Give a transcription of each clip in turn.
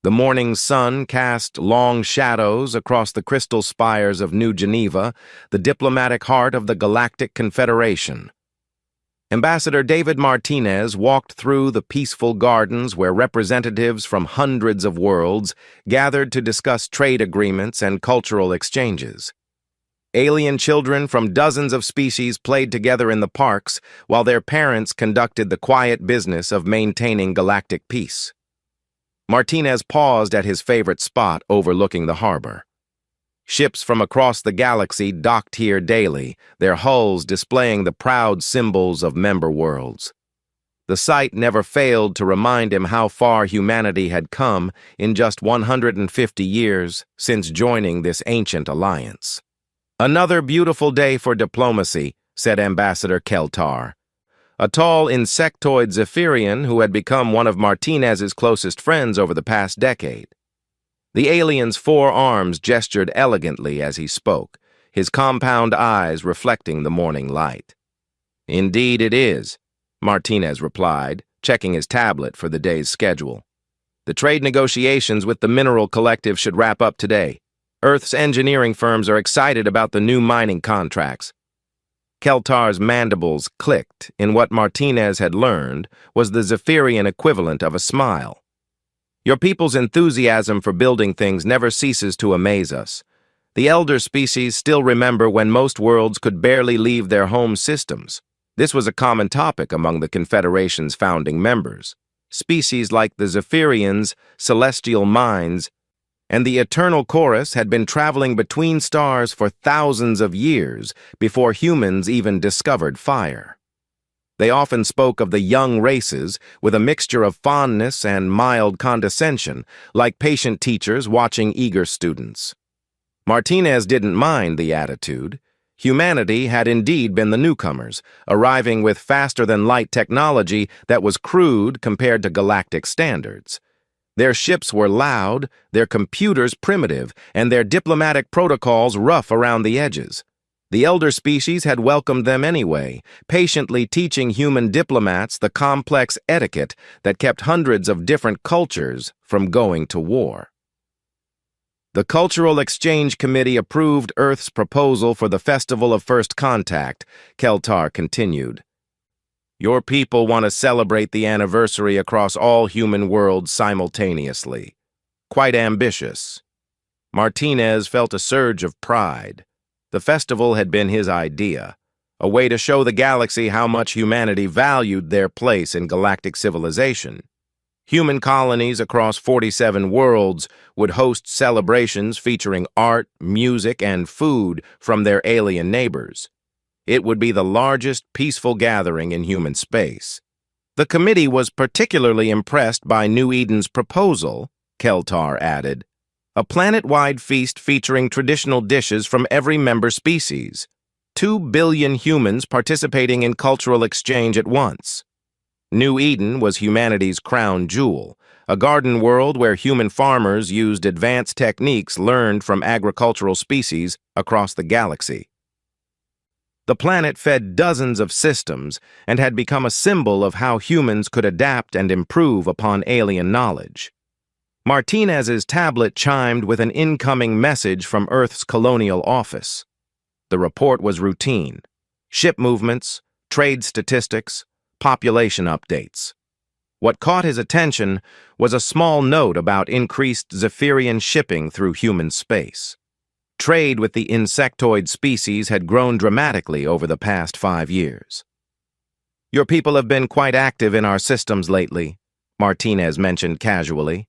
The morning sun cast long shadows across the crystal spires of New Geneva, the diplomatic heart of the Galactic Confederation. Ambassador David Martinez walked through the peaceful gardens where representatives from hundreds of worlds gathered to discuss trade agreements and cultural exchanges. Alien children from dozens of species played together in the parks while their parents conducted the quiet business of maintaining galactic peace. Martinez paused at his favorite spot overlooking the harbor. Ships from across the galaxy docked here daily, their hulls displaying the proud symbols of member worlds. The sight never failed to remind him how far humanity had come in just 150 years since joining this ancient alliance. "Another beautiful day for diplomacy," said Ambassador Keltar. A tall insectoid Zephyrian who had become one of Martinez's closest friends over the past decade. The alien's 4 arms gestured elegantly as he spoke, his compound eyes reflecting the morning light. "Indeed it is," Martinez replied, checking his tablet for the day's schedule. "The trade negotiations with the Mineral Collective should wrap up today. Earth's engineering firms are excited about the new mining contracts." Keltar's mandibles clicked in what Martinez had learned was the Zephyrian equivalent of a smile. "Your people's enthusiasm for building things never ceases to amaze us. The elder species still remember when most worlds could barely leave their home systems. This was a common topic among the Confederation's founding members. Species like the Zephyrians, celestial minds, and the Eternal Chorus had been traveling between stars for thousands of years before humans even discovered fire. They often spoke of the young races with a mixture of fondness and mild condescension, like patient teachers watching eager students. Martinez didn't mind the attitude. Humanity had indeed been the newcomers, arriving with faster-than-light technology that was crude compared to galactic standards. Their ships were loud, their computers primitive, and their diplomatic protocols rough around the edges. The elder species had welcomed them anyway, patiently teaching human diplomats the complex etiquette that kept hundreds of different cultures from going to war. The Cultural Exchange Committee approved Earth's proposal for the Festival of First Contact, Keltar continued. "Your people want to celebrate the anniversary across all human worlds simultaneously. Quite ambitious." Martinez felt a surge of pride. The festival had been his idea, a way to show the galaxy how much humanity valued their place in galactic civilization. Human colonies across 47 worlds would host celebrations featuring art, music, and food from their alien neighbors. It would be the largest peaceful gathering in human space. The committee was particularly impressed by New Eden's proposal, Keltar added, a planet-wide feast featuring traditional dishes from every member species. 2 billion humans participating in cultural exchange at once. New Eden was humanity's crown jewel, a garden world where human farmers used advanced techniques learned from agricultural species across the galaxy. The planet fed dozens of systems and had become a symbol of how humans could adapt and improve upon alien knowledge. Martinez's tablet chimed with an incoming message from Earth's colonial office. The report was routine: ship movements, trade statistics, population updates. What caught his attention was a small note about increased Zephyrian shipping through human space. Trade with the insectoid species had grown dramatically over the past 5 years. "Your people have been quite active in our systems lately," Martinez mentioned casually.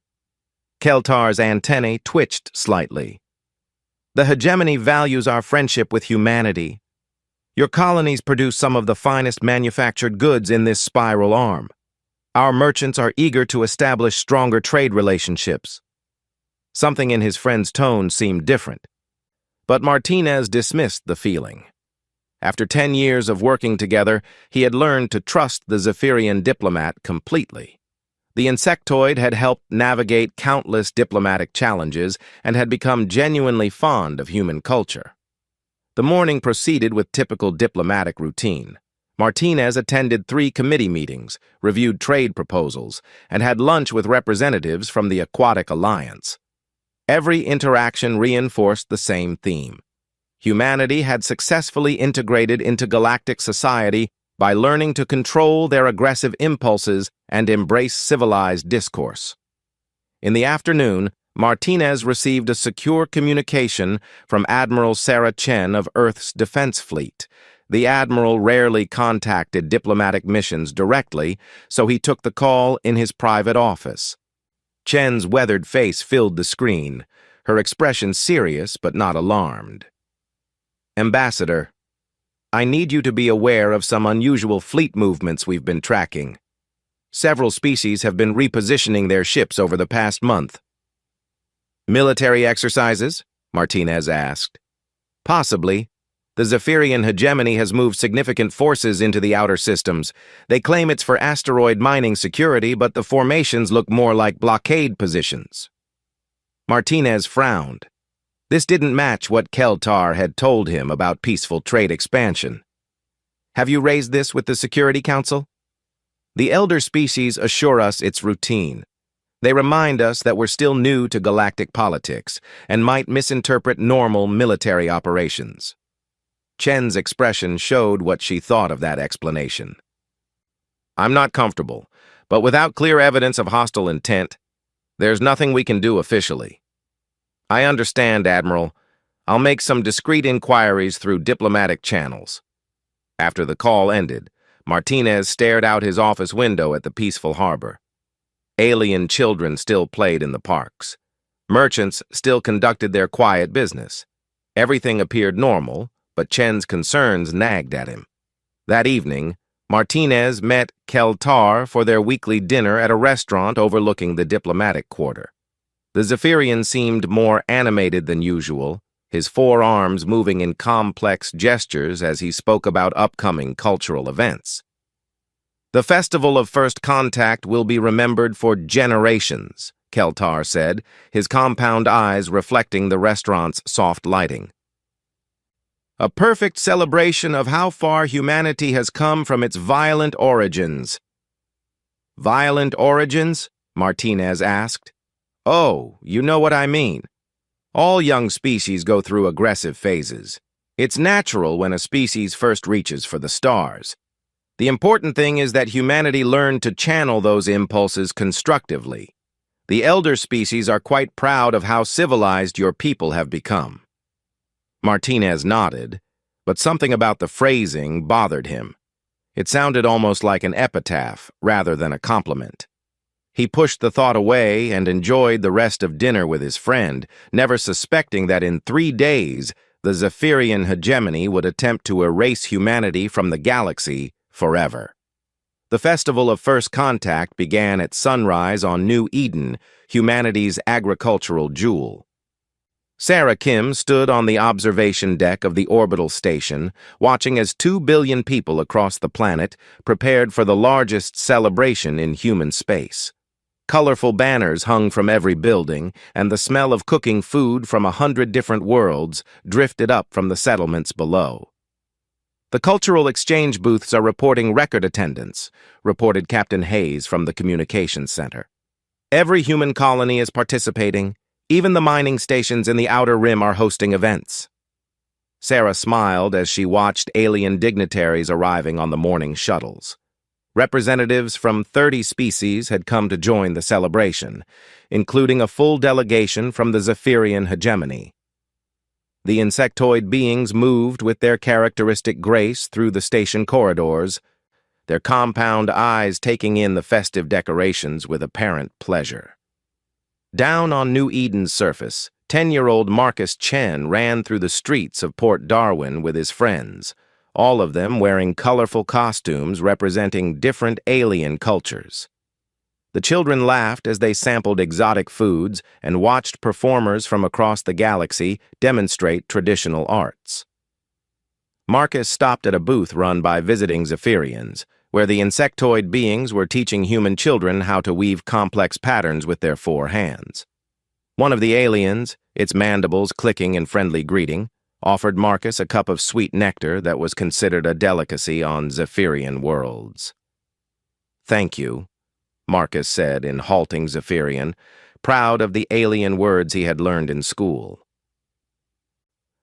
Keltar's antennae twitched slightly. "The hegemony values our friendship with humanity. Your colonies produce some of the finest manufactured goods in this spiral arm. Our merchants are eager to establish stronger trade relationships." Something in his friend's tone seemed different. But Martinez dismissed the feeling. After 10 years of working together, he had learned to trust the Zephyrian diplomat completely. The insectoid had helped navigate countless diplomatic challenges and had become genuinely fond of human culture. The morning proceeded with typical diplomatic routine. Martinez attended 3 committee meetings, reviewed trade proposals, and had lunch with representatives from the Aquatic Alliance. Every interaction reinforced the same theme. Humanity had successfully integrated into galactic society by learning to control their aggressive impulses and embrace civilized discourse. In the afternoon, Martinez received a secure communication from Admiral Sarah Chen of Earth's Defense Fleet. The Admiral rarely contacted diplomatic missions directly, so he took the call in his private office. Chen's weathered face filled the screen, her expression serious but not alarmed. "Ambassador, I need you to be aware of some unusual fleet movements we've been tracking. Several species have been repositioning their ships over the past month." "Military exercises?" Martinez asked. "Possibly. The Zephyrian hegemony has moved significant forces into the outer systems. They claim it's for asteroid mining security, but the formations look more like blockade positions." Martinez frowned. This didn't match what Keltar had told him about peaceful trade expansion. "Have you raised this with the Security Council?" "The elder species assure us it's routine. They remind us that we're still new to galactic politics and might misinterpret normal military operations." Chen's expression showed what she thought of that explanation. "I'm not comfortable, but without clear evidence of hostile intent, there's nothing we can do officially." "I understand, Admiral. I'll make some discreet inquiries through diplomatic channels." After the call ended, Martinez stared out his office window at the peaceful harbor. Alien children still played in the parks. Merchants still conducted their quiet business. Everything appeared normal, but Chen's concerns nagged at him. That evening, Martinez met Keltar for their weekly dinner at a restaurant overlooking the diplomatic quarter. The Zephyrian seemed more animated than usual, his forearms moving in complex gestures as he spoke about upcoming cultural events. "The Festival of First Contact will be remembered for generations," Keltar said, his compound eyes reflecting the restaurant's soft lighting. "A perfect celebration of how far humanity has come from its violent origins." "Violent origins?" Martinez asked. "Oh, you know what I mean. All young species go through aggressive phases. It's natural when a species first reaches for the stars. The important thing is that humanity learned to channel those impulses constructively. The elder species are quite proud of how civilized your people have become." Martinez nodded, but something about the phrasing bothered him. It sounded almost like an epitaph rather than a compliment. He pushed the thought away and enjoyed the rest of dinner with his friend, never suspecting that in 3 days, the Zephyrian hegemony would attempt to erase humanity from the galaxy forever. The Festival of First Contact began at sunrise on New Eden, humanity's agricultural jewel. Sarah Kim stood on the observation deck of the orbital station, watching as 2 billion people across the planet prepared for the largest celebration in human space. Colorful banners hung from every building, and the smell of cooking food from 100 different worlds drifted up from the settlements below. "The cultural exchange booths are reporting record attendance," reported Captain Hayes from the communications center. "Every human colony is participating. Even the mining stations in the Outer Rim are hosting events." Sarah smiled as she watched alien dignitaries arriving on the morning shuttles. Representatives from 30 species had come to join the celebration, including a full delegation from the Zephyrian hegemony. The insectoid beings moved with their characteristic grace through the station corridors, their compound eyes taking in the festive decorations with apparent pleasure. Down on New Eden's surface, 10-year-old Marcus Chen ran through the streets of Port Darwin with his friends, all of them wearing colorful costumes representing different alien cultures. The children laughed as they sampled exotic foods and watched performers from across the galaxy demonstrate traditional arts. Marcus stopped at a booth run by visiting Zephyrians, where the insectoid beings were teaching human children how to weave complex patterns with their 4 hands. One of the aliens, its mandibles clicking in friendly greeting, offered Marcus a cup of sweet nectar that was considered a delicacy on Zephyrian worlds. "Thank you," Marcus said in halting Zephyrian, proud of the alien words he had learned in school.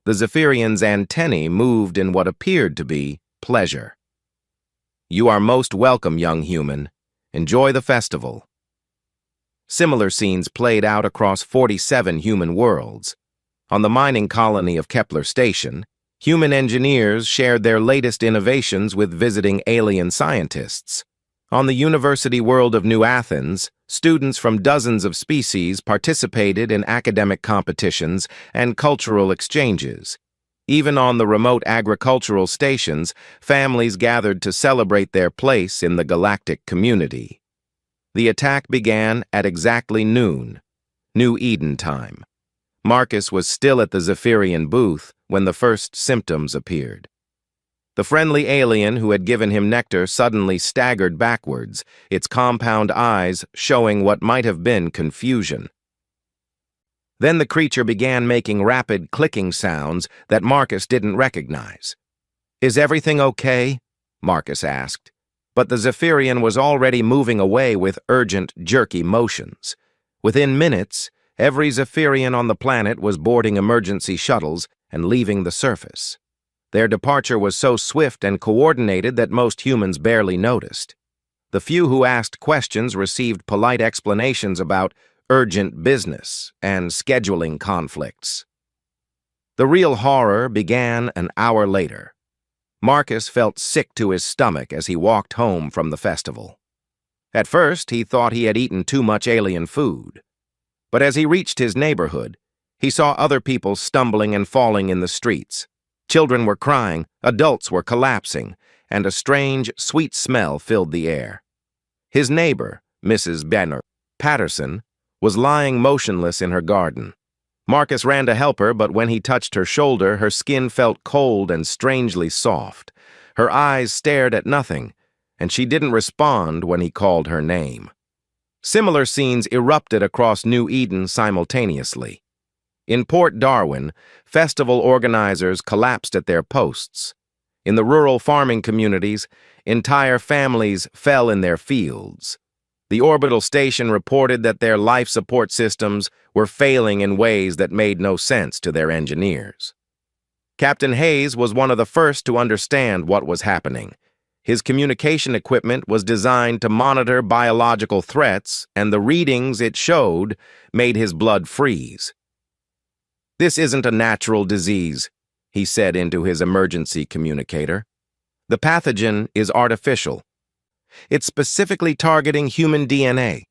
The Zephyrian's antennae moved in what appeared to be pleasure. "You are most welcome, young human. Enjoy the festival." Similar scenes played out across 47 human worlds. On the mining colony of Kepler Station, human engineers shared their latest innovations with visiting alien scientists. On the university world of New Athens, students from dozens of species participated in academic competitions and cultural exchanges. Even on the remote agricultural stations, families gathered to celebrate their place in the galactic community. The attack began at exactly noon, New Eden time. Marcus was still at the Zephyrian booth when the first symptoms appeared. The friendly alien who had given him nectar suddenly staggered backwards, its compound eyes showing what might have been confusion. Then the creature began making rapid clicking sounds that Marcus didn't recognize. "Is everything okay?" Marcus asked. But the Zephyrian was already moving away with urgent, jerky motions. Within minutes, every Zephyrian on the planet was boarding emergency shuttles and leaving the surface. Their departure was so swift and coordinated that most humans barely noticed. The few who asked questions received polite explanations about urgent business and scheduling conflicts. The real horror began an hour later. Marcus felt sick to his stomach as he walked home from the festival. At first, he thought he had eaten too much alien food. But as he reached his neighborhood, he saw other people stumbling and falling in the streets. Children were crying, adults were collapsing, and a strange, sweet smell filled the air. His neighbor, Mrs. Benner Patterson, was lying motionless in her garden. Marcus ran to help her, but when he touched her shoulder, her skin felt cold and strangely soft. Her eyes stared at nothing, and she didn't respond when he called her name. Similar scenes erupted across New Eden simultaneously. In Port Darwin, festival organizers collapsed at their posts. In the rural farming communities, entire families fell in their fields. The orbital station reported that their life support systems were failing in ways that made no sense to their engineers. Captain Hayes was one of the first to understand what was happening. His communication equipment was designed to monitor biological threats, and the readings it showed made his blood freeze. "This isn't a natural disease," he said into his emergency communicator. "The pathogen is artificial. It's specifically targeting human DNA."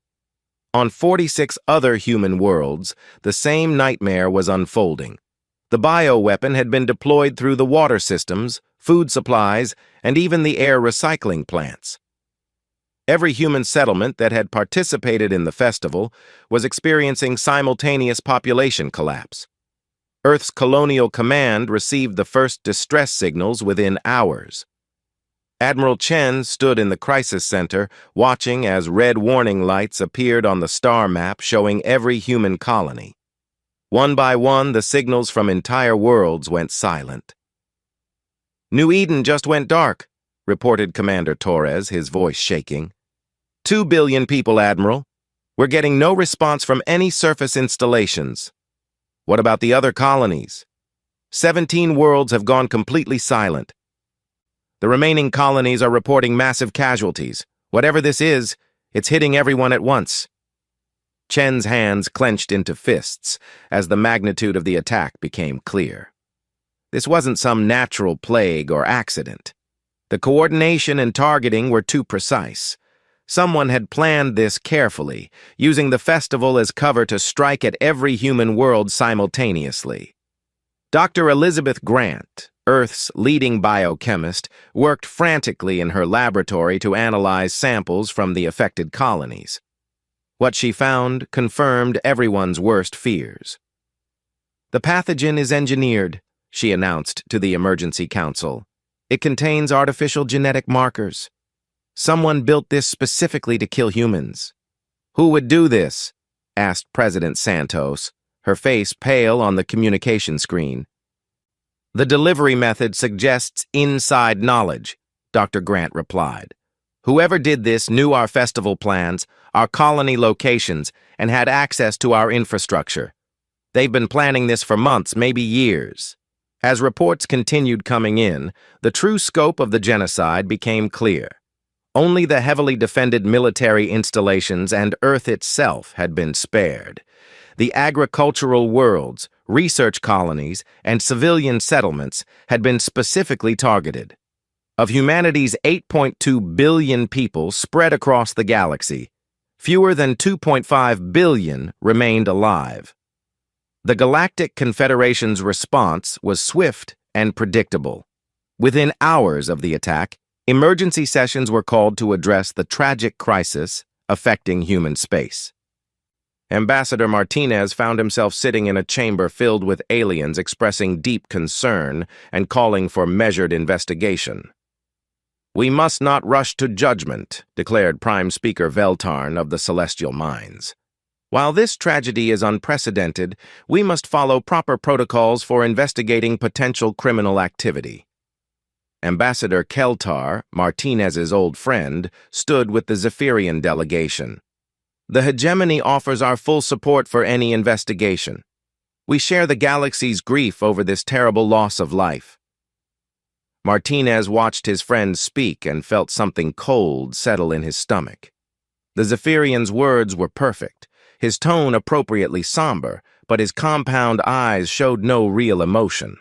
On 46 other human worlds, the same nightmare was unfolding. The bioweapon had been deployed through the water systems, food supplies, and even the air recycling plants. Every human settlement that had participated in the festival was experiencing simultaneous population collapse. Earth's Colonial Command received the first distress signals within hours. Admiral Chen stood in the crisis center, watching as red warning lights appeared on the star map showing every human colony. One by one, the signals from entire worlds went silent. "New Eden just went dark," reported Commander Torres, his voice shaking. 2 billion people, Admiral. We're getting no response from any surface installations." "What about the other colonies?" 17 worlds have gone completely silent. The remaining colonies are reporting massive casualties. Whatever this is, it's hitting everyone at once. Chen's hands clenched into fists as the magnitude of the attack became clear. This wasn't some natural plague or accident. The coordination and targeting were too precise. Someone had planned this carefully, using the festival as cover to strike at every human world simultaneously. Dr. Elizabeth Grant, Earth's leading biochemist, worked frantically in her laboratory to analyze samples from the affected colonies. What she found confirmed everyone's worst fears. "The pathogen is engineered," she announced to the Emergency Council. "It contains artificial genetic markers. Someone built this specifically to kill humans." "Who would do this?" asked President Santos, her face pale on the communication screen. The delivery method suggests inside knowledge, Dr. Grant replied. Whoever did this knew our festival plans, our colony locations, and had access to our infrastructure. They've been planning this for months, maybe years. As reports continued coming in, the true scope of the genocide became clear. Only the heavily defended military installations and Earth itself had been spared. The agricultural worlds, research colonies, and civilian settlements had been specifically targeted. Of humanity's 8.2 billion people spread across the galaxy, fewer than 2.5 billion remained alive. The Galactic Confederation's response was swift and predictable. Within hours of the attack, emergency sessions were called to address the tragic crisis affecting human space. Ambassador Martinez found himself sitting in a chamber filled with aliens expressing deep concern and calling for measured investigation. "We must not rush to judgment," declared Prime Speaker Veltarn of the Celestial Minds. "While this tragedy is unprecedented, we must follow proper protocols for investigating potential criminal activity." Ambassador Keltar, Martinez's old friend, stood with the Zephyrian delegation. "The hegemony offers our full support for any investigation. We share the galaxy's grief over this terrible loss of life." Martinez watched his friend speak and felt something cold settle in his stomach. The Zephyrian's words were perfect, his tone appropriately somber, but his compound eyes showed no real emotion.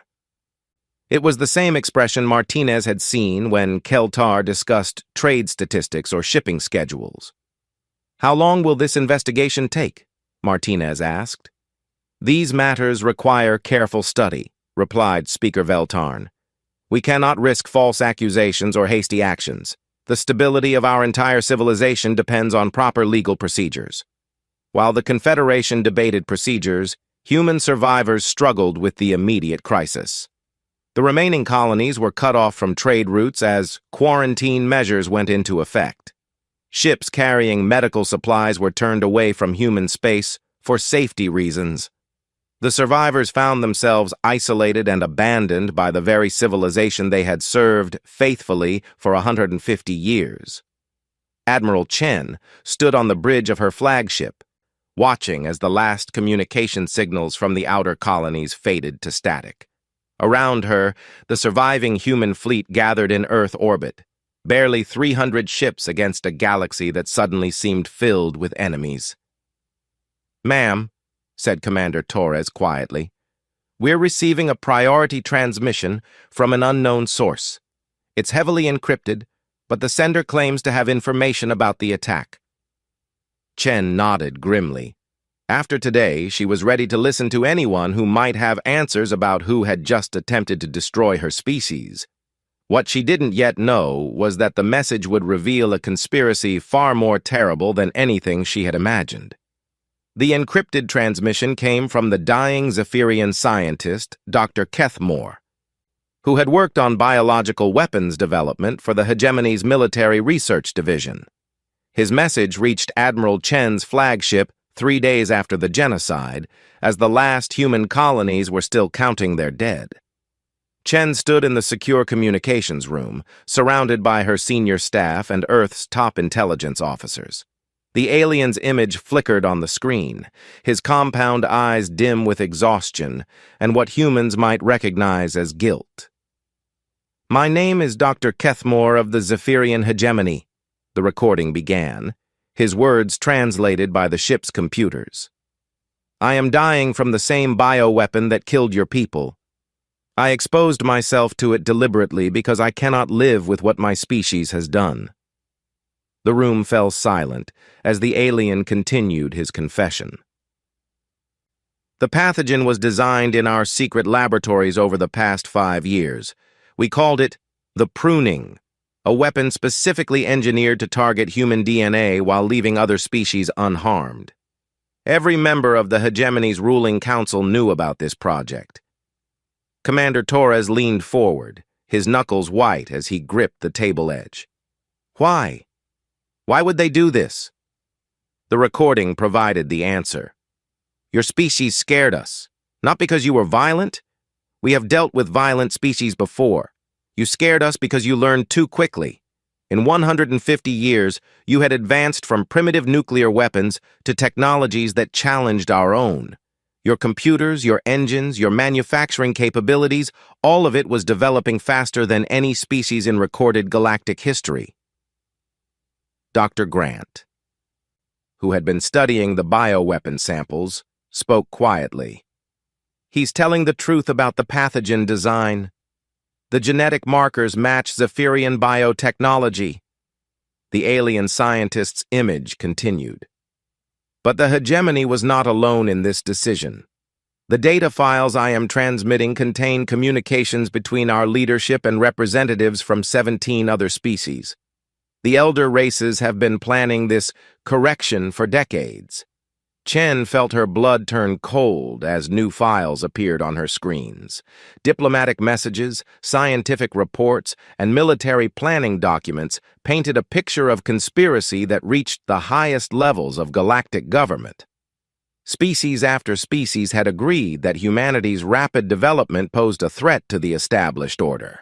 It was the same expression Martinez had seen when Keltar discussed trade statistics or shipping schedules. "How long will this investigation take?" Martinez asked. "These matters require careful study," replied Speaker Veltarn. "We cannot risk false accusations or hasty actions. The stability of our entire civilization depends on proper legal procedures." While the Confederation debated procedures, human survivors struggled with the immediate crisis. The remaining colonies were cut off from trade routes as quarantine measures went into effect. Ships carrying medical supplies were turned away from human space for safety reasons. The survivors found themselves isolated and abandoned by the very civilization they had served faithfully for 150 years. Admiral Chen stood on the bridge of her flagship, watching as the last communication signals from the outer colonies faded to static. Around her, the surviving human fleet gathered in Earth orbit, barely 300 ships against a galaxy that suddenly seemed filled with enemies. "Ma'am," said Commander Torres quietly, "we're receiving a priority transmission from an unknown source. It's heavily encrypted, but the sender claims to have information about the attack." Chen nodded grimly. After today, she was ready to listen to anyone who might have answers about who had just attempted to destroy her species. What she didn't yet know was that the message would reveal a conspiracy far more terrible than anything she had imagined. The encrypted transmission came from the dying Zephyrian scientist, Dr. Kethmore, who had worked on biological weapons development for the hegemony's military research division. His message reached Admiral Chen's flagship 3 days after the genocide, as the last human colonies were still counting their dead. Chen stood in the secure communications room, surrounded by her senior staff and Earth's top intelligence officers. The alien's image flickered on the screen, his compound eyes dim with exhaustion and what humans might recognize as guilt. "My name is Dr. Kethmore of the Zephyrian hegemony," the recording began, his words translated by the ship's computers. "I am dying from the same bioweapon that killed your people. I exposed myself to it deliberately because I cannot live with what my species has done." The room fell silent as the alien continued his confession. "The pathogen was designed in our secret laboratories over the past 5 years. We called it the pruning, a weapon specifically engineered to target human DNA while leaving other species unharmed. Every member of the hegemony's ruling council knew about this project." Commander Torres leaned forward, his knuckles white as he gripped the table edge. "Why? Why would they do this?" The recording provided the answer. "Your species scared us, not because you were violent. We have dealt with violent species before. You scared us because you learned too quickly. In 150 years, you had advanced from primitive nuclear weapons to technologies that challenged our own. Your computers, your engines, your manufacturing capabilities, all of it was developing faster than any species in recorded galactic history. Dr. Grant, who had been studying the bioweapon samples, spoke quietly. He's telling the truth about the pathogen design. The genetic markers match Zephyrian biotechnology. The alien scientist's image continued. But the hegemony was not alone in this decision. The data files I am transmitting contain communications between our leadership and representatives from 17 other species. The elder races have been planning this correction for decades. Chen felt her blood turn cold as new files appeared on her screens. Diplomatic messages, scientific reports, and military planning documents painted a picture of conspiracy that reached the highest levels of galactic government. Species after species had agreed that humanity's rapid development posed a threat to the established order.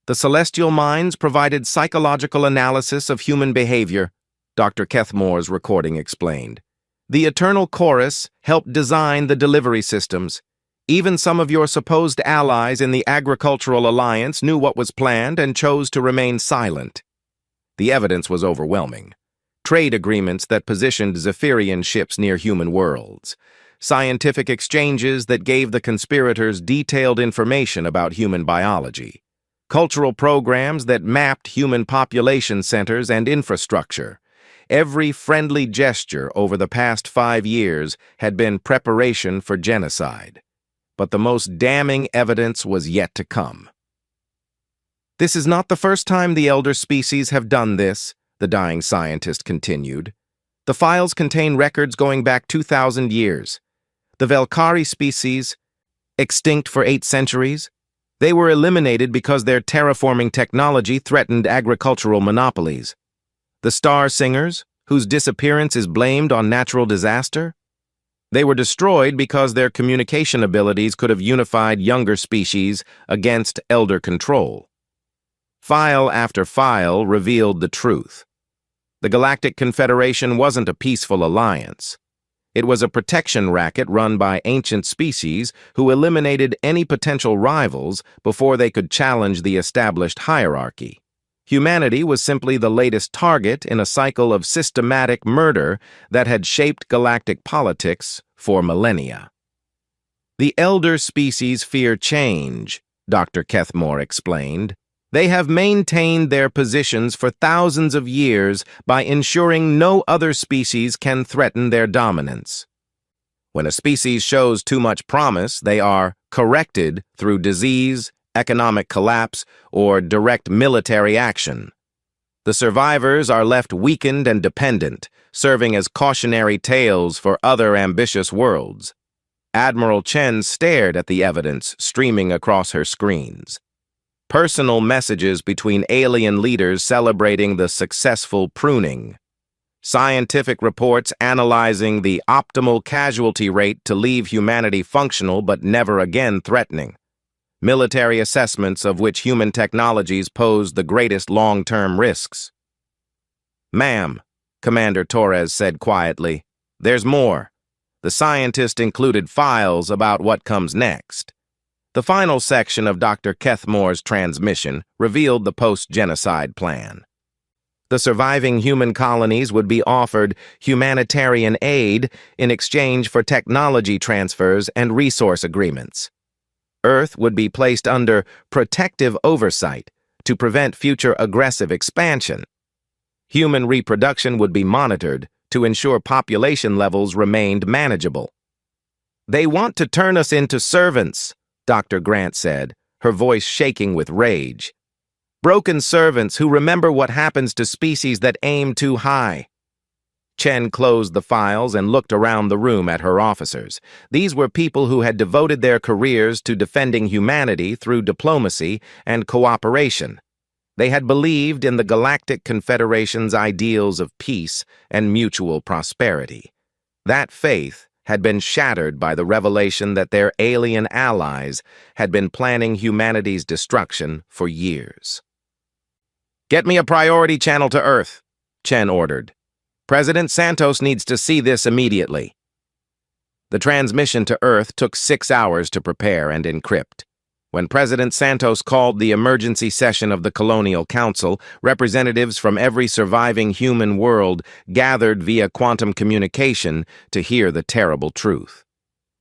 The celestial minds provided psychological analysis of human behavior, Dr. Kethmore's recording explained. The Eternal Chorus helped design the delivery systems. Even some of your supposed allies in the Agricultural Alliance knew what was planned and chose to remain silent. The evidence was overwhelming. Trade agreements that positioned Zephyrian ships near human worlds. Scientific exchanges that gave the conspirators detailed information about human biology. Cultural programs that mapped human population centers and infrastructure. Every friendly gesture over the past 5 years had been preparation for genocide. But the most damning evidence was yet to come. This is not the first time the elder species have done this, the dying scientist continued. The files contain records going back 2,000 years. The Velkari species, extinct for 8 centuries, they were eliminated because their terraforming technology threatened agricultural monopolies. The Star Singers, whose disappearance is blamed on natural disaster? They were destroyed because their communication abilities could have unified younger species against elder control. File after file revealed the truth. The Galactic Confederation wasn't a peaceful alliance. It was a protection racket run by ancient species who eliminated any potential rivals before they could challenge the established hierarchy. Humanity was simply the latest target in a cycle of systematic murder that had shaped galactic politics for millennia. The elder species fear change, Dr. Kethmore explained. They have maintained their positions for thousands of years by ensuring no other species can threaten their dominance. When a species shows too much promise, they are corrected through disease, economic collapse, or direct military action. The survivors are left weakened and dependent, serving as cautionary tales for other ambitious worlds. Admiral Chen stared at the evidence streaming across her screens. Personal messages between alien leaders celebrating the successful pruning. Scientific reports analyzing the optimal casualty rate to leave humanity functional but never again threatening. Military assessments of which human technologies pose the greatest long-term risks. "Ma'am," Commander Torres said quietly, "there's more." The scientist included files about what comes next. The final section of Dr. Kethmore's transmission revealed the post-genocide plan. The surviving human colonies would be offered humanitarian aid in exchange for technology transfers and resource agreements. Earth would be placed under protective oversight to prevent future aggressive expansion. Human reproduction would be monitored to ensure population levels remained manageable. "They want to turn us into servants," Dr. Grant said, her voice shaking with rage. "Broken servants who remember what happens to species that aim too high." Chen closed the files and looked around the room at her officers. These were people who had devoted their careers to defending humanity through diplomacy and cooperation. They had believed in the Galactic Confederation's ideals of peace and mutual prosperity. That faith had been shattered by the revelation that their alien allies had been planning humanity's destruction for years. "Get me a priority channel to Earth," Chen ordered. "President Santos needs to see this immediately." The transmission to Earth took 6 hours to prepare and encrypt. When President Santos called the emergency session of the Colonial Council, representatives from every surviving human world gathered via quantum communication to hear the terrible truth.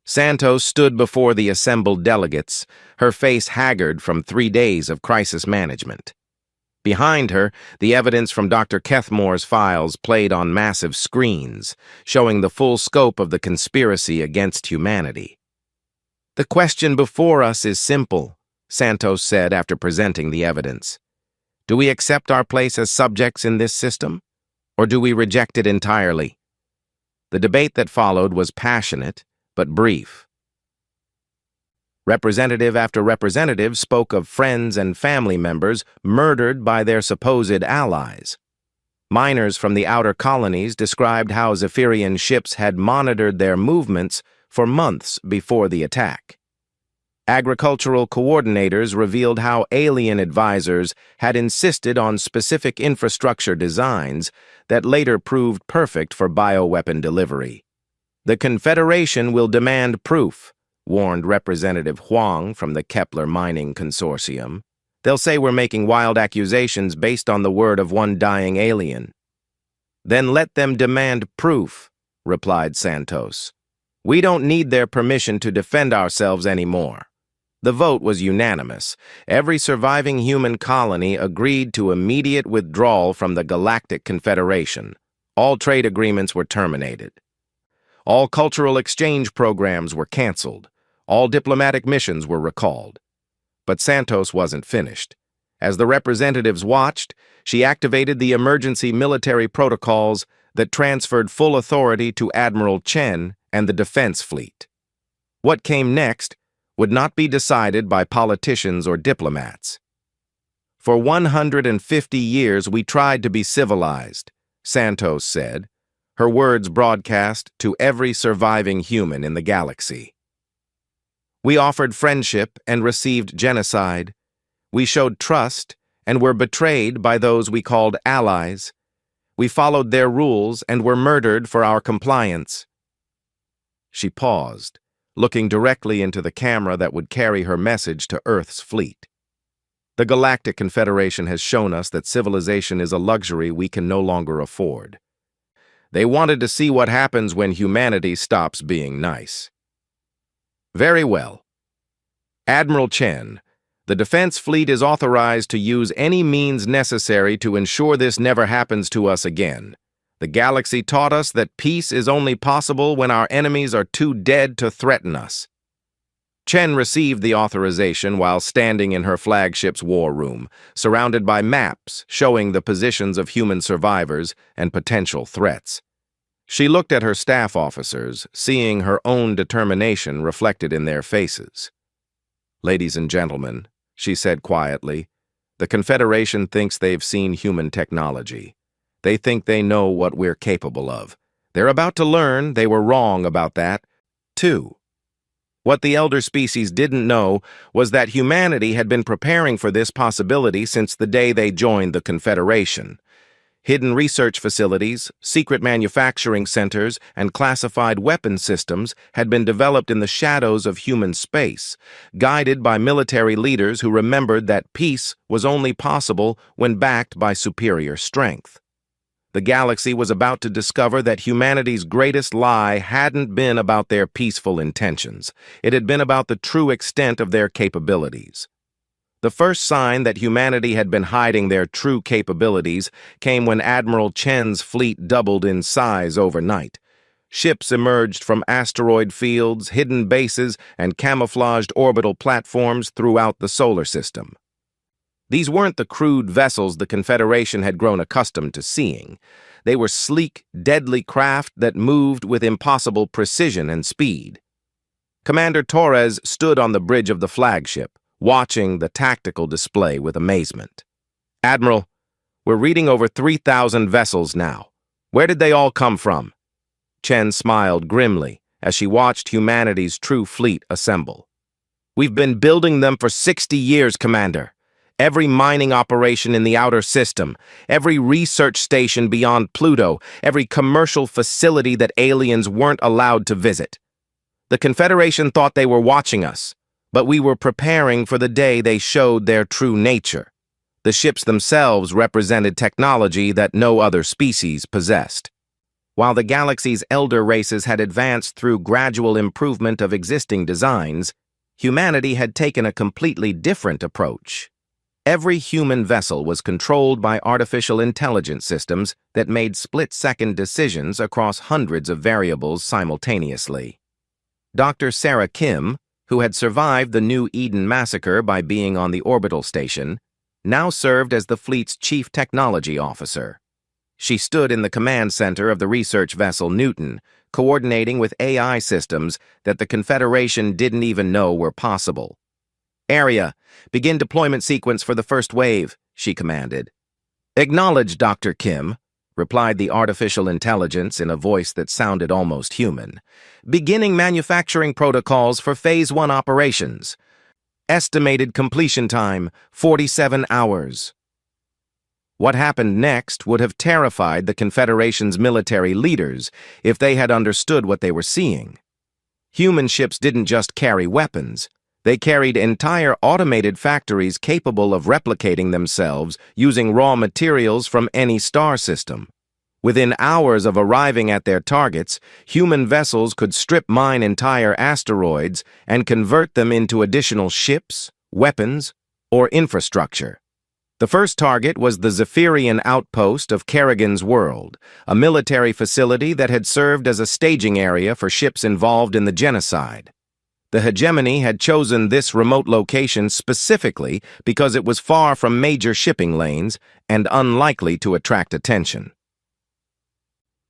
Santos stood before the assembled delegates, her face haggard from 3 days of crisis management. Behind her, the evidence from Dr. Kethmore's files played on massive screens, showing the full scope of the conspiracy against humanity. "The question before us is simple," Santos said after presenting the evidence. "Do we accept our place as subjects in this system, or do we reject it entirely?" The debate that followed was passionate, but brief. Representative after representative spoke of friends and family members murdered by their supposed allies. Miners from the outer colonies described how Zephyrian ships had monitored their movements for months before the attack. Agricultural coordinators revealed how alien advisors had insisted on specific infrastructure designs that later proved perfect for bioweapon delivery. "The Confederation will demand proof," warned Representative Huang from the Kepler Mining Consortium. "They'll say we're making wild accusations based on the word of one dying alien." "Then let them demand proof," replied Santos. "We don't need their permission to defend ourselves anymore." The vote was unanimous. Every surviving human colony agreed to immediate withdrawal from the Galactic Confederation. All trade agreements were terminated. All cultural exchange programs were canceled. All diplomatic missions were recalled. But Santos wasn't finished. As the representatives watched, she activated the emergency military protocols that transferred full authority to Admiral Chen and the Defense Fleet. What came next would not be decided by politicians or diplomats. "For 150 years we tried to be civilized," Santos said, her words broadcast to every surviving human in the galaxy. "We offered friendship and received genocide. We showed trust and were betrayed by those we called allies. We followed their rules and were murdered for our compliance." She paused, looking directly into the camera that would carry her message to Earth's fleet. "The Galactic Confederation has shown us that civilization is a luxury we can no longer afford. They wanted to see what happens when humanity stops being nice." "Very well. Admiral Chen, the Defense Fleet is authorized to use any means necessary to ensure this never happens to us again. The galaxy taught us that peace is only possible when our enemies are too dead to threaten us." Chen received the authorization while standing in her flagship's war room, surrounded by maps showing the positions of human survivors and potential threats. She looked at her staff officers, seeing her own determination reflected in their faces. "Ladies and gentlemen," she said quietly, "the Confederation thinks they've seen human technology. They think they know what we're capable of. They're about to learn they were wrong about that, too." What the elder species didn't know was that humanity had been preparing for this possibility since the day they joined the Confederation. Hidden research facilities, secret manufacturing centers, and classified weapon systems had been developed in the shadows of human space, guided by military leaders who remembered that peace was only possible when backed by superior strength. The galaxy was about to discover that humanity's greatest lie hadn't been about their peaceful intentions. It had been about the true extent of their capabilities. The first sign that humanity had been hiding their true capabilities came when Admiral Chen's fleet doubled in size overnight. Ships emerged from asteroid fields, hidden bases, and camouflaged orbital platforms throughout the solar system. These weren't the crude vessels the Confederation had grown accustomed to seeing. They were sleek, deadly craft that moved with impossible precision and speed. Commander Torres stood on the bridge of the flagship, watching the tactical display with amazement. "Admiral, we're reading over 3,000 vessels now. Where did they all come from?" Chen smiled grimly, as she watched humanity's true fleet assemble. "We've been building them for 60 years, Commander. Every mining operation in the outer system, every research station beyond Pluto, every commercial facility that aliens weren't allowed to visit. The Confederation thought they were watching us, but we were preparing for the day they showed their true nature. The ships themselves represented technology that no other species possessed. While the galaxy's elder races had advanced through gradual improvement of existing designs, humanity had taken a completely different approach. Every human vessel was controlled by artificial intelligence systems that made split-second decisions across hundreds of variables simultaneously. Dr. Sarah Kim, who had survived the New Eden massacre by being on the orbital station, now served as the fleet's chief technology officer. She stood in the command center of the research vessel Newton, coordinating with AI systems that the Confederation didn't even know were possible. "Area, begin deployment sequence for the first wave," she commanded. "Acknowledged, Dr. Kim," replied the artificial intelligence in a voice that sounded almost human. "Beginning manufacturing protocols for Phase 1 operations. Estimated completion time, 47 hours. What happened next would have terrified the Confederation's military leaders if they had understood what they were seeing. Human ships didn't just carry weapons. They carried entire automated factories capable of replicating themselves using raw materials from any star system. Within hours of arriving at their targets, human vessels could strip mine entire asteroids and convert them into additional ships, weapons, or infrastructure. The first target was the Zephyrian outpost of Kerrigan's World, a military facility that had served as a staging area for ships involved in the genocide. The hegemony had chosen this remote location specifically because it was far from major shipping lanes and unlikely to attract attention.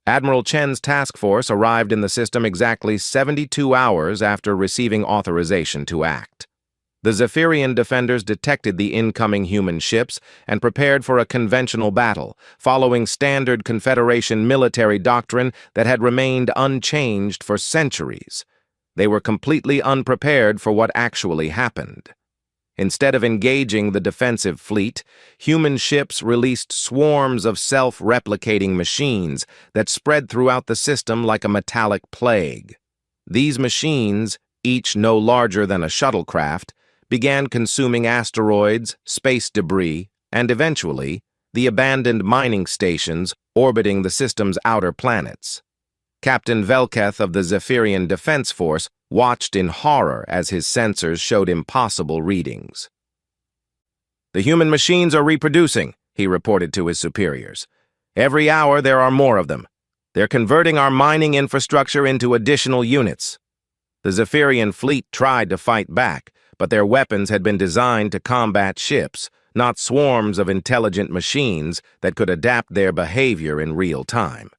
Admiral Chen's task force arrived in the system exactly 72 hours after receiving authorization to act. The Zephyrian defenders detected the incoming human ships and prepared for a conventional battle, following standard Confederation military doctrine that had remained unchanged for centuries. They were completely unprepared for what actually happened. Instead of engaging the defensive fleet, human ships released swarms of self-replicating machines that spread throughout the system like a metallic plague. These machines, each no larger than a shuttlecraft, began consuming asteroids, space debris, and eventually, the abandoned mining stations orbiting the system's outer planets. Captain Velketh of the Zephyrian Defense Force watched in horror as his sensors showed impossible readings. "The human machines are reproducing," he reported to his superiors. "Every hour there are more of them. They're converting our mining infrastructure into additional units." The Zephyrian fleet tried to fight back, but their weapons had been designed to combat ships, not swarms of intelligent machines that could adapt their behavior in real time.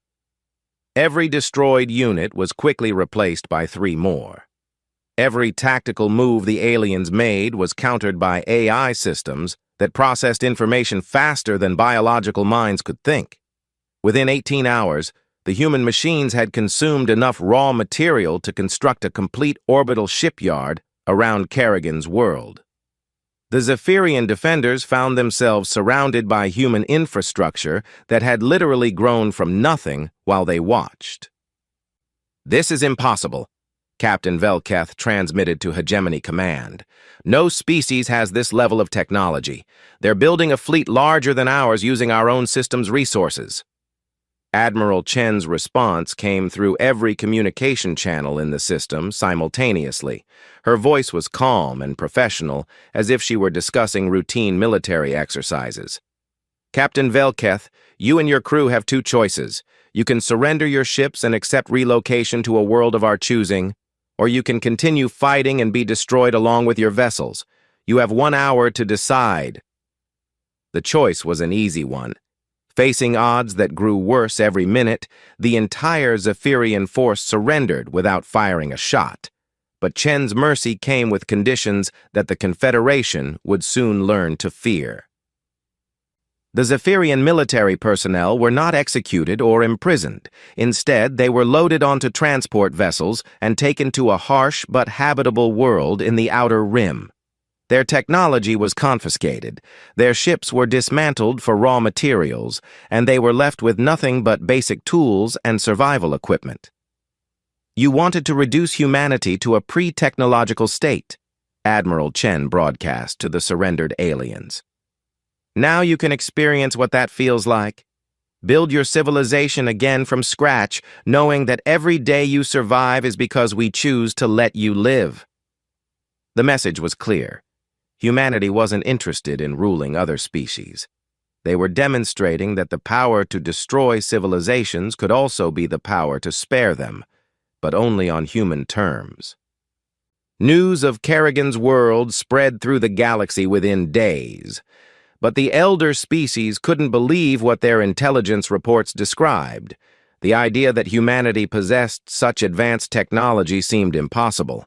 Every destroyed unit was quickly replaced by 3 more. Every tactical move the aliens made was countered by AI systems that processed information faster than biological minds could think. Within 18 hours, the human machines had consumed enough raw material to construct a complete orbital shipyard around Kerrigan's World. The Zephyrian defenders found themselves surrounded by human infrastructure that had literally grown from nothing while they watched. "This is impossible," Captain Velketh transmitted to Hegemony Command. "No species has this level of technology. They're building a fleet larger than ours using our own system's resources." Admiral Chen's response came through every communication channel in the system simultaneously. Her voice was calm and professional, as if she were discussing routine military exercises. "Captain Velketh, you and your crew have 2 choices. You can surrender your ships and accept relocation to a world of our choosing, or you can continue fighting and be destroyed along with your vessels. You have 1 hour to decide." The choice was an easy one. Facing odds that grew worse every minute, the entire Zephyrian force surrendered without firing a shot. But Chen's mercy came with conditions that the Confederation would soon learn to fear. The Zephyrian military personnel were not executed or imprisoned. Instead, they were loaded onto transport vessels and taken to a harsh but habitable world in the Outer Rim. Their technology was confiscated, their ships were dismantled for raw materials, and they were left with nothing but basic tools and survival equipment. You wanted to reduce humanity to a pre-technological state, Admiral Chen broadcast to the surrendered aliens. Now you can experience what that feels like. Build your civilization again from scratch, knowing that every day you survive is because we choose to let you live. The message was clear. Humanity wasn't interested in ruling other species. They were demonstrating that the power to destroy civilizations could also be the power to spare them, but only on human terms. News of Kerrigan's world spread through the galaxy within days, but the elder species couldn't believe what their intelligence reports described. The idea that humanity possessed such advanced technology seemed impossible.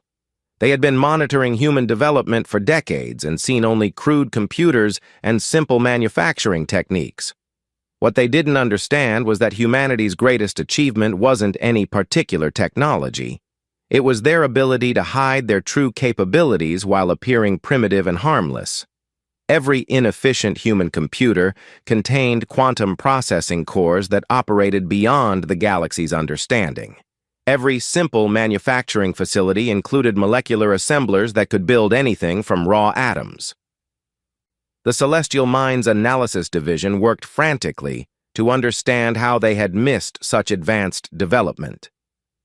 They had been monitoring human development for decades and seen only crude computers and simple manufacturing techniques. What they didn't understand was that humanity's greatest achievement wasn't any particular technology. It was their ability to hide their true capabilities while appearing primitive and harmless. Every inefficient human computer contained quantum processing cores that operated beyond the galaxy's understanding. Every simple manufacturing facility included molecular assemblers that could build anything from raw atoms. The Celestial Minds Analysis Division worked frantically to understand how they had missed such advanced development.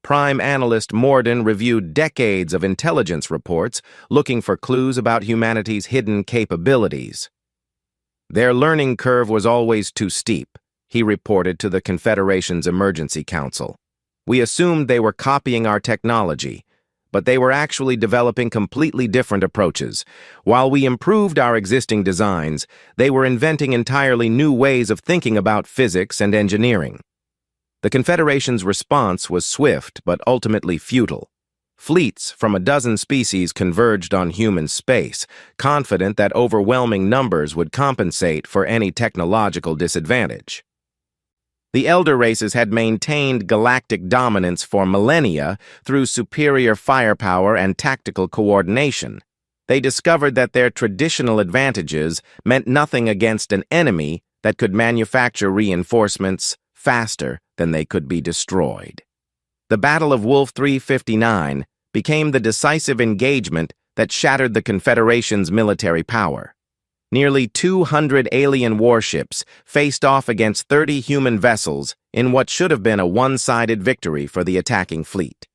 Prime Analyst Morden reviewed decades of intelligence reports looking for clues about humanity's hidden capabilities. Their learning curve was always too steep, he reported to the Confederation's Emergency Council. We assumed they were copying our technology, but they were actually developing completely different approaches. While we improved our existing designs, they were inventing entirely new ways of thinking about physics and engineering. The Confederation's response was swift but ultimately futile. Fleets from a dozen species converged on human space, confident that overwhelming numbers would compensate for any technological disadvantage. The elder races had maintained galactic dominance for millennia through superior firepower and tactical coordination. They discovered that their traditional advantages meant nothing against an enemy that could manufacture reinforcements faster than they could be destroyed. The Battle of Wolf 359 became the decisive engagement that shattered the Confederation's military power. Nearly 200 alien warships faced off against 30 human vessels in what should have been a one-sided victory for the attacking fleet.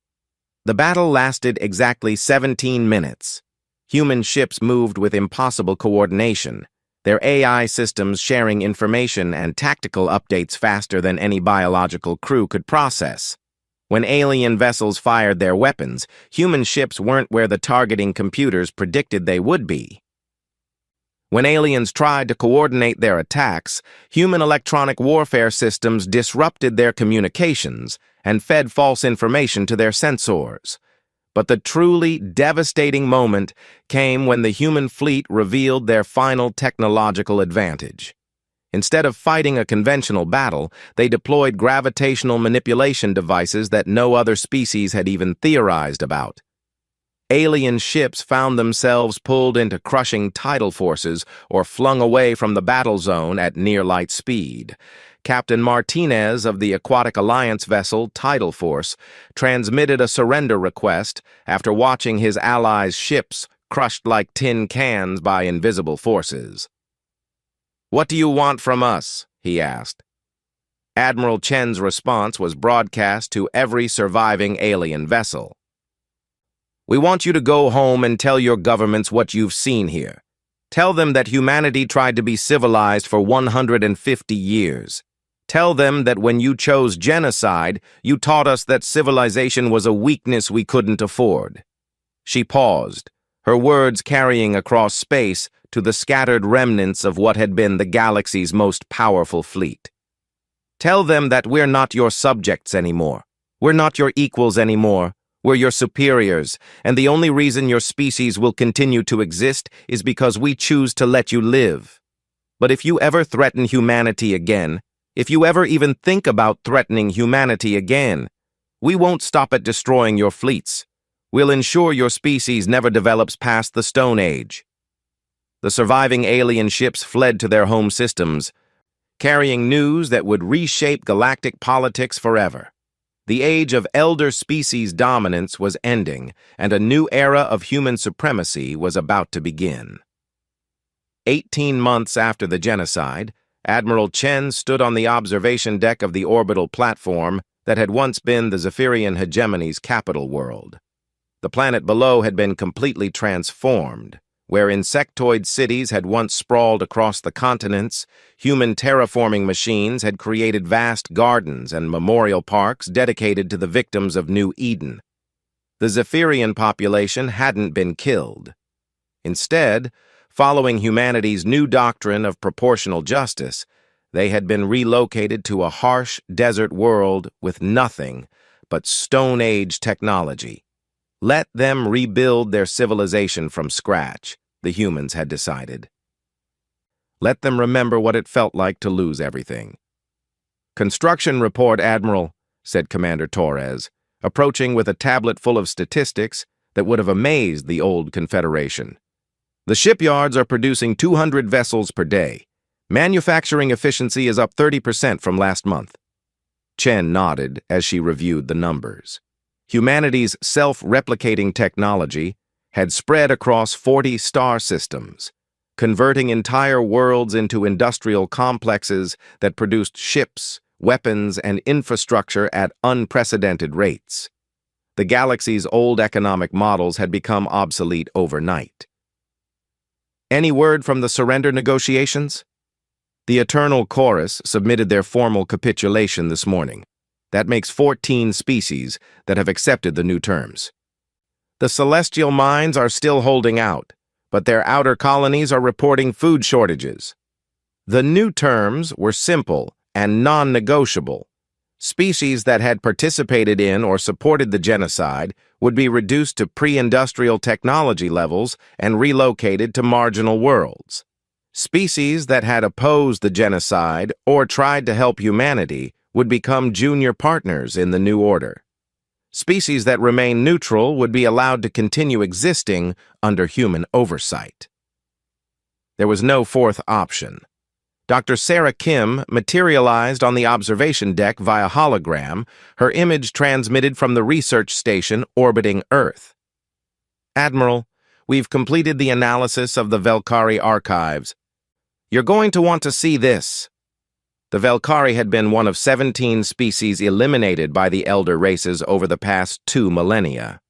The battle lasted exactly 17 minutes. Human ships moved with impossible coordination, their AI systems sharing information and tactical updates faster than any biological crew could process. When alien vessels fired their weapons, human ships weren't where the targeting computers predicted they would be. When aliens tried to coordinate their attacks, human electronic warfare systems disrupted their communications and fed false information to their sensors. But the truly devastating moment came when the human fleet revealed their final technological advantage. Instead of fighting a conventional battle, they deployed gravitational manipulation devices that no other species had even theorized about. Alien ships found themselves pulled into crushing tidal forces or flung away from the battle zone at near-light speed. Captain Martinez of the Aquatic Alliance vessel Tidal Force transmitted a surrender request after watching his allies' ships crushed like tin cans by invisible forces. "What do you want from us?" he asked. Admiral Chen's response was broadcast to every surviving alien vessel. "We want you to go home and tell your governments what you've seen here. Tell them that humanity tried to be civilized for 150 years. Tell them that when you chose genocide, you taught us that civilization was a weakness we couldn't afford." She paused, her words carrying across space to the scattered remnants of what had been the galaxy's most powerful fleet. "Tell them that we're not your subjects anymore. We're not your equals anymore. We're your superiors, and the only reason your species will continue to exist is because we choose to let you live. But if you ever threaten humanity again, if you ever even think about threatening humanity again, we won't stop at destroying your fleets. We'll ensure your species never develops past the Stone Age." The surviving alien ships fled to their home systems, carrying news that would reshape galactic politics forever. The age of elder species dominance was ending, and a new era of human supremacy was about to begin. 18 months after the genocide, Admiral Chen stood on the observation deck of the orbital platform that had once been the Zephyrian hegemony's capital world. The planet below had been completely transformed. Where insectoid cities had once sprawled across the continents, human terraforming machines had created vast gardens and memorial parks dedicated to the victims of New Eden. The Zephyrian population hadn't been killed. Instead, following humanity's new doctrine of proportional justice, they had been relocated to a harsh desert world with nothing but Stone Age technology. Let them rebuild their civilization from scratch, the humans had decided. Let them remember what it felt like to lose everything. "Construction report, Admiral," said Commander Torres, approaching with a tablet full of statistics that would have amazed the old Confederation. "The shipyards are producing 200 vessels per day. Manufacturing efficiency is up 30% from last month." Chen nodded as she reviewed the numbers. Humanity's self-replicating technology had spread across 40 star systems, converting entire worlds into industrial complexes that produced ships, weapons, and infrastructure at unprecedented rates. The galaxy's old economic models had become obsolete overnight. "Any word from the surrender negotiations?" The Eternal Chorus submitted their formal capitulation this morning. That makes 14 species that have accepted the new terms. The Celestial Minds are still holding out, but their outer colonies are reporting food shortages. The new terms were simple and non-negotiable. Species that had participated in or supported the genocide would be reduced to pre-industrial technology levels and relocated to marginal worlds. Species that had opposed the genocide or tried to help humanity would become junior partners in the new order. Species that remain neutral would be allowed to continue existing under human oversight. There was no fourth option. Dr. Sarah Kim materialized on the observation deck via hologram, her image transmitted from the research station orbiting Earth. "Admiral, we've completed the analysis of the Velkari archives. You're going to want to see this." The Velkari had been one of 17 species eliminated by the elder races over the past 2 millennia.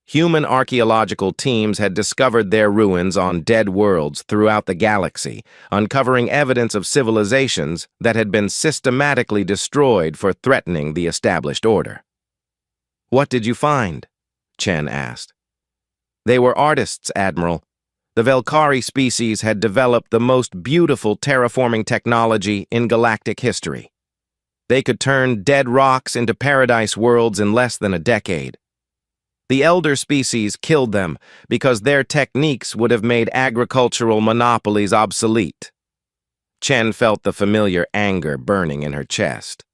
Human archaeological teams had discovered their ruins on dead worlds throughout the galaxy, uncovering evidence of civilizations that had been systematically destroyed for threatening the established order. "What did you find?" Chen asked. "They were artists, Admiral. The Velkari species had developed the most beautiful terraforming technology in galactic history. They could turn dead rocks into paradise worlds in less than a decade. The elder species killed them because their techniques would have made agricultural monopolies obsolete." Chen felt the familiar anger burning in her chest.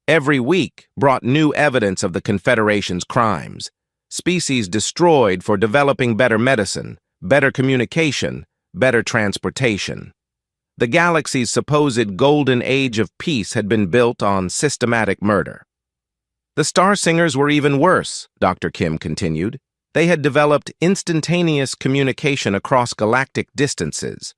Every week brought new evidence of the Confederation's crimes. Species destroyed for developing better medicine, better communication, better transportation. The galaxy's supposed golden age of peace had been built on systematic murder. "The Star Singers were even worse," Dr. Kim continued. "They had developed instantaneous communication across galactic distances.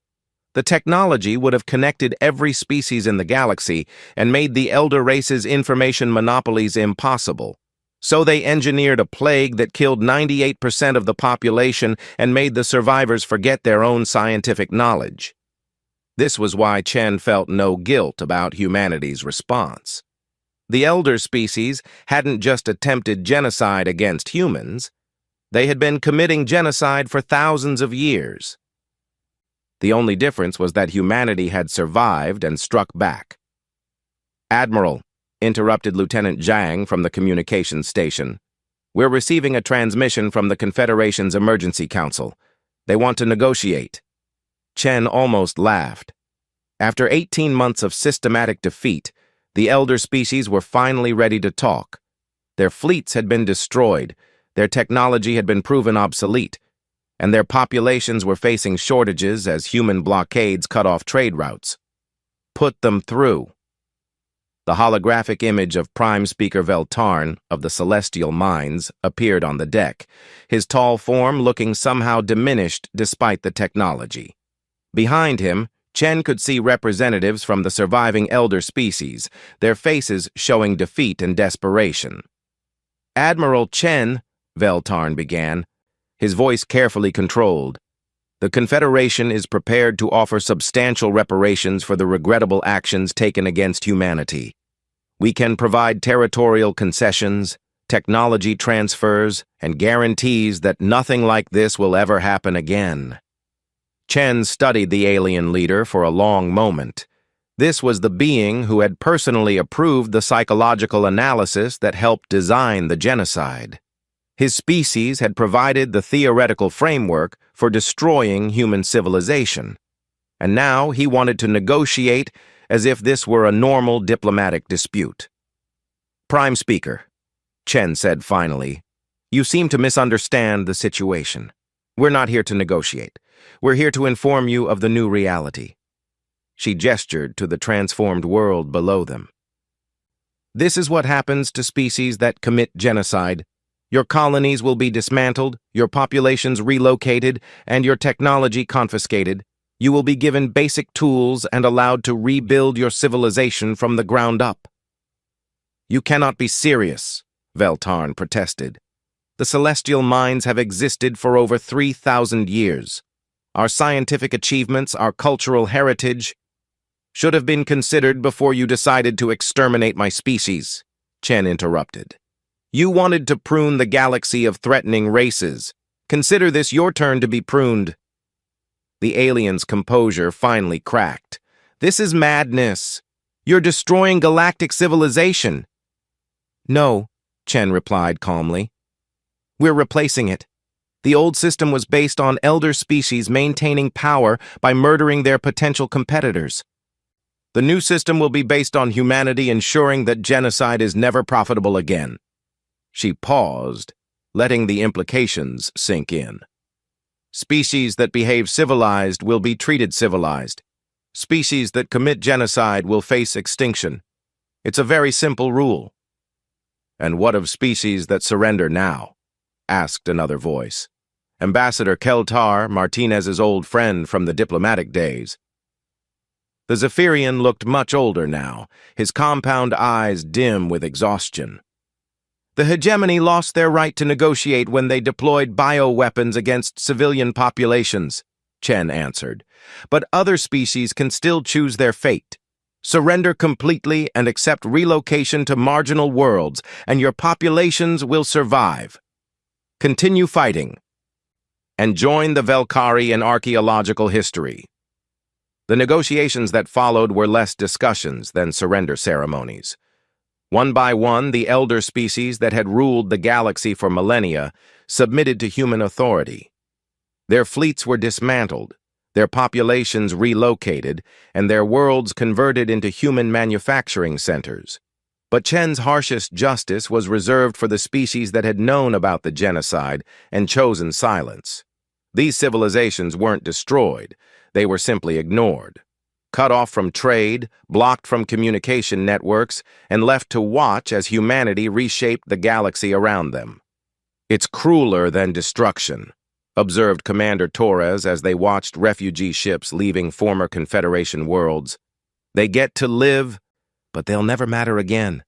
The technology would have connected every species in the galaxy and made the elder race's information monopolies impossible. So they engineered a plague that killed 98% of the population and made the survivors forget their own scientific knowledge." This was why Chen felt no guilt about humanity's response. The elder species hadn't just attempted genocide against humans. They had been committing genocide for thousands of years. The only difference was that humanity had survived and struck back. "Admiral," interrupted Lieutenant Zhang from the communications station, "we're receiving a transmission from the Confederation's Emergency Council. They want to negotiate." Chen almost laughed. After 18 months of systematic defeat, the elder species were finally ready to talk. Their fleets had been destroyed, their technology had been proven obsolete, and their populations were facing shortages as human blockades cut off trade routes. Put them through. The holographic image of Prime Speaker Veltarn of the Celestial Minds appeared on the deck, his tall form looking somehow diminished despite the technology. Behind him, Chen could see representatives from the surviving elder species, their faces showing defeat and desperation. "Admiral Chen," Veltarn began, his voice carefully controlled, "the Confederation is prepared to offer substantial reparations for the regrettable actions taken against humanity. We can provide territorial concessions, technology transfers, and guarantees that nothing like this will ever happen again." Chen studied the alien leader for a long moment. This was the being who had personally approved the psychological analysis that helped design the genocide. His species had provided the theoretical framework for destroying human civilization, and now he wanted to negotiate as if this were a normal diplomatic dispute. "Prime Speaker," Chen said finally, "you seem to misunderstand the situation. We're not here to negotiate. We're here to inform you of the new reality." She gestured to the transformed world below them. "This is what happens to species that commit genocide. Your colonies will be dismantled, your populations relocated, and your technology confiscated. You will be given basic tools and allowed to rebuild your civilization from the ground up." "You cannot be serious," Veltarn protested. "The Celestial Minds have existed for over 3,000 years. Our scientific achievements, our cultural heritage, should have been considered before you decided to exterminate my species," Chen interrupted. "You wanted to prune the galaxy of threatening races. Consider this your turn to be pruned." The alien's composure finally cracked. "This is madness. You're destroying galactic civilization." "No," Chen replied calmly. "We're replacing it. The old system was based on elder species maintaining power by murdering their potential competitors. The new system will be based on humanity ensuring that genocide is never profitable again." She paused, letting the implications sink in. "Species that behave civilized will be treated civilized. Species that commit genocide will face extinction. It's a very simple rule." "And what of species that surrender now?" asked another voice. Ambassador Keltar, Martinez's old friend from the diplomatic days. The Zephyrian looked much older now, his compound eyes dim with exhaustion. "The hegemony lost their right to negotiate when they deployed bioweapons against civilian populations," Chen answered. "But other species can still choose their fate. Surrender completely and accept relocation to marginal worlds, and your populations will survive. Continue fighting, and join the Velkari in archaeological history." The negotiations that followed were less discussions than surrender ceremonies. One by one, the elder species that had ruled the galaxy for millennia submitted to human authority. Their fleets were dismantled, their populations relocated, and their worlds converted into human manufacturing centers. But Chen's harshest justice was reserved for the species that had known about the genocide and chosen silence. These civilizations weren't destroyed, they were simply ignored. Cut off from trade, blocked from communication networks, and left to watch as humanity reshaped the galaxy around them. "It's crueler than destruction," observed Commander Torres as they watched refugee ships leaving former Confederation worlds. "They get to live, but they'll never matter again."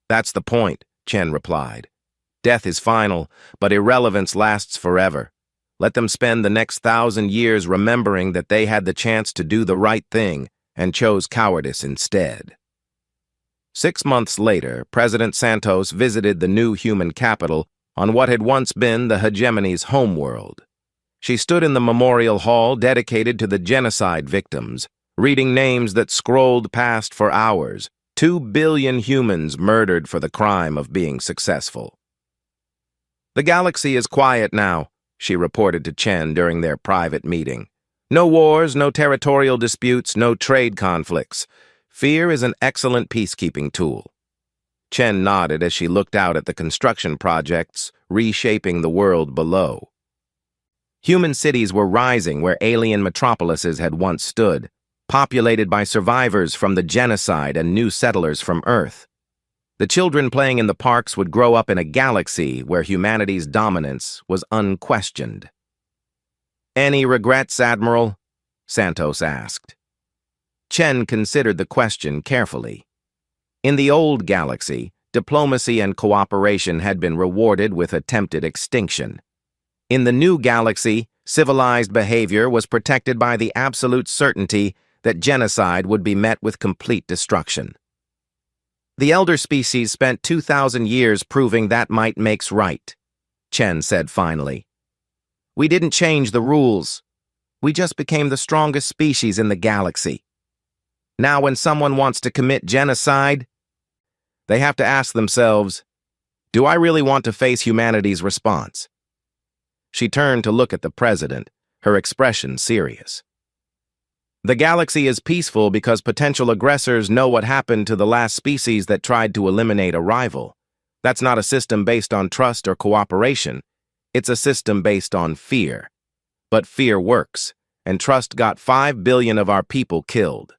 "That's the point," Chen replied. "Death is final, but irrelevance lasts forever. Let them spend the next 1,000 years remembering that they had the chance to do the right thing and chose cowardice instead." 6 months later, President Santos visited the new human capital on what had once been the hegemony's homeworld. She stood in the memorial hall dedicated to the genocide victims, reading names that scrolled past for hours. 2 billion humans murdered for the crime of being successful. "The galaxy is quiet now," she reported to Chen during their private meeting. No wars, no territorial disputes, no trade conflicts. Fear is an excellent peacekeeping tool. Chen nodded as she looked out at the construction projects, reshaping the world below. Human cities were rising where alien metropolises had once stood, populated by survivors from the genocide and new settlers from Earth. The children playing in the parks would grow up in a galaxy where humanity's dominance was unquestioned. "Any regrets, Admiral?" Santos asked. Chen considered the question carefully. In the old galaxy, diplomacy and cooperation had been rewarded with attempted extinction. In the new galaxy, civilized behavior was protected by the absolute certainty that genocide would be met with complete destruction. "The elder species spent 2,000 years proving that might makes right," Chen said finally. "We didn't change the rules. We just became the strongest species in the galaxy. Now when someone wants to commit genocide, they have to ask themselves, do I really want to face humanity's response?" She turned to look at the president, her expression serious. "The galaxy is peaceful because potential aggressors know what happened to the last species that tried to eliminate a rival. That's not a system based on trust or cooperation. It's a system based on fear. But fear works, and trust got 5 billion of our people killed."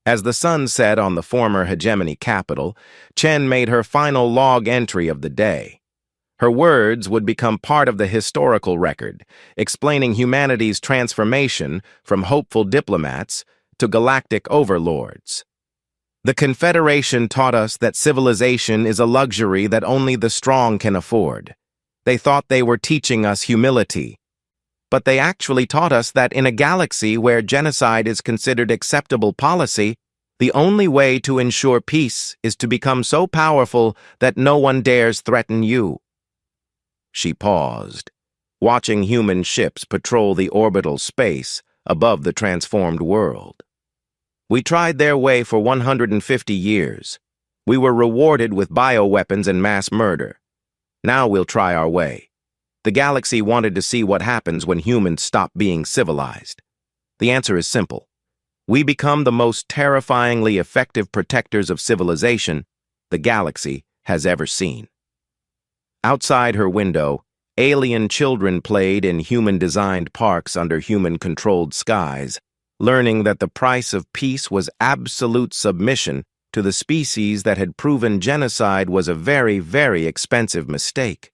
As the sun set on the former hegemony capital, Chen made her final log entry of the day. Her words would become part of the historical record, explaining humanity's transformation from hopeful diplomats to galactic overlords. "The Confederation taught us that civilization is a luxury that only the strong can afford. They thought they were teaching us humility. But they actually taught us that in a galaxy where genocide is considered acceptable policy, the only way to ensure peace is to become so powerful that no one dares threaten you." She paused, watching human ships patrol the orbital space above the transformed world. "We tried their way for 150 years. We were rewarded with bioweapons and mass murder. Now we'll try our way. The galaxy wanted to see what happens when humans stop being civilized. The answer is simple. We become the most terrifyingly effective protectors of civilization the galaxy has ever seen." Outside her window, alien children played in human-designed parks under human-controlled skies, learning that the price of peace was absolute submission to the species that had proven genocide was a very, very expensive mistake.